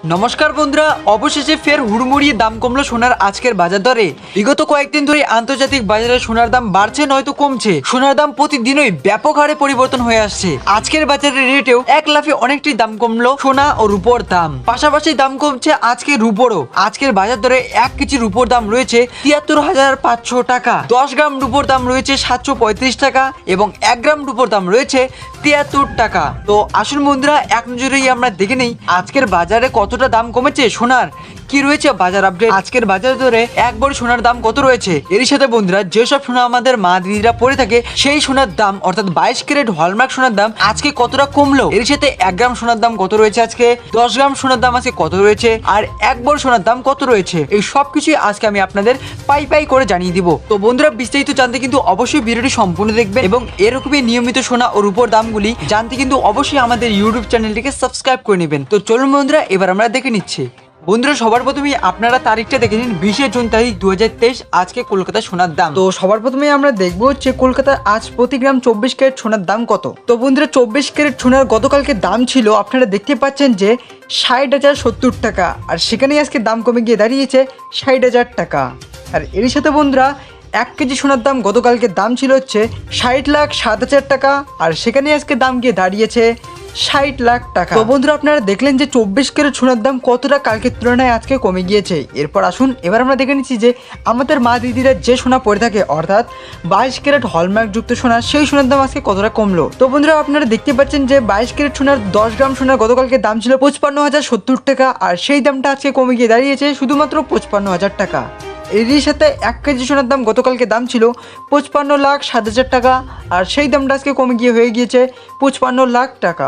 নমস্কার বন্ধুরা, অবশেষে ফের হুড়মুড়িয়ে দাম কমলো সোনার আজকের বাজার দরে। বিগত কয়েকদিন ধরে আন্তর্জাতিক বাজারে সোনার দাম বাড়ছে নয়তো কমছে। সোনার দাম প্রতিদিনই ব্যাপক হারে পরিবর্তন হয়ে আসছে। আজকের বাজারের রেটেও এক লাফে অনেকটি দাম কমলো সোনা ও রূপোর দাম, পাশাপাশি দাম কমছে আজকে রূপোরও। আজকের বাজার দরে 1 কেজি রূপোর দাম রয়েছে ৭৩,৫০০ টাকা, 10 গ্রাম রূপোর দাম রয়েছে 735 টাকা এবং 1 গ্রাম রূপোর দাম রয়েছে 73 টাকা। তো আসুন বন্ধুরা, এক নজরেই আমরা দেখে নেই আজকের বাজারে কতটা দাম কমেছে সোনার, কি রয়েছে বাজার আপডেট। আজকের বাজার দরে এক ভরি সোনার দাম কত রয়েছে, এর সাথে বন্ধুরা যেসব সোনা আমাদের মা দিদিরা পরে থাকে সেই সোনার দাম অর্থাৎ 22 ক্যারেট হলমার্ক সোনার দাম আজকে কতটা কমলো, এর সাথে 1 গ্রাম সোনার দাম কত রয়েছে আজকে, 10 গ্রাম সোনার দাম আজকে কত রয়েছে আর 1 ভরি সোনার দাম কত রয়েছে, এই সব কিছুই আজকে আমি আপনাদের পাই পাই করে জানিয়ে দিব। তো বন্ধুরা, বিস্তারিত জানতে কিন্তু অবশ্যই ভিডিওটি সম্পূর্ণ দেখবেন এবং এরকমই নিয়মিত সোনা ও রূপোর দামগুলি জানতে কিন্তু অবশ্যই আমাদের ইউটিউব চ্যানেলটিকে সাবস্ক্রাইব করে নেবেন। তো চলুন বন্ধুরা, এবার আমরা দেখে নিচ্ছি। বন্ধুরা, সবার প্রথমেই আপনারা তারিখটা দেখে নিন, 20 জুন তারিখ 2023 আজকে কলকাতা সোনার দাম। তো সবার প্রথমেই আমরা দেখবো হচ্ছে কলকাতার আজ প্রতি গ্রাম 24 ক্যারেট সোনার দাম কত। তো বন্ধুরা, 24 ক্যারেট সোনার গতকালকে দাম ছিল আপনারা দেখতে পাচ্ছেন যে 60,070 টাকা, আর সেখানেই আজকে দাম কমে গিয়ে দাঁড়িয়েছে 60,000 টাকা। আর এর সাথে বন্ধুরা 1 কেজি সোনার দাম গতকালকে দাম ছিল হচ্ছে 60,07,000 টাকা, আর সেখানে আজকে দাম গিয়ে দাঁড়িয়েছে 60 লাখ টাকা। তো বন্ধুরা, আপনারা দেখলেন যে 24 ক্যারেট সোনার দাম কতটা কালকের তুলনায় আজকে কমে গিয়েছে। এরপর আসুন এবার আমরা দেখে নিচ্ছি যে আমাদের মা দিদিরা যে সোনা পরে থাকে অর্থাৎ 22 ক্যারেট হলমার্ক যুক্ত সোনা, সেই সোনার দাম আজকে কতটা কমলো। তো বন্ধুরা, আপনারা দেখতে পাচ্ছেন যে 22 ক্যারেট সোনার 10 গ্রাম সোনার গতকালকে দাম ছিল 55,070 টাকা, আর সেই দামটা আজকে কমে গিয়ে দাঁড়িয়েছে শুধুমাত্র 55,000 টাকা। এরই সাথে 1 কেজি সোনার দাম গতকালকে দাম ছিল 55,07,000 টাকা, আর সেই দামটা আজকে কমে গিয়ে হয়ে গিয়েছে 55 লাখ টাকা।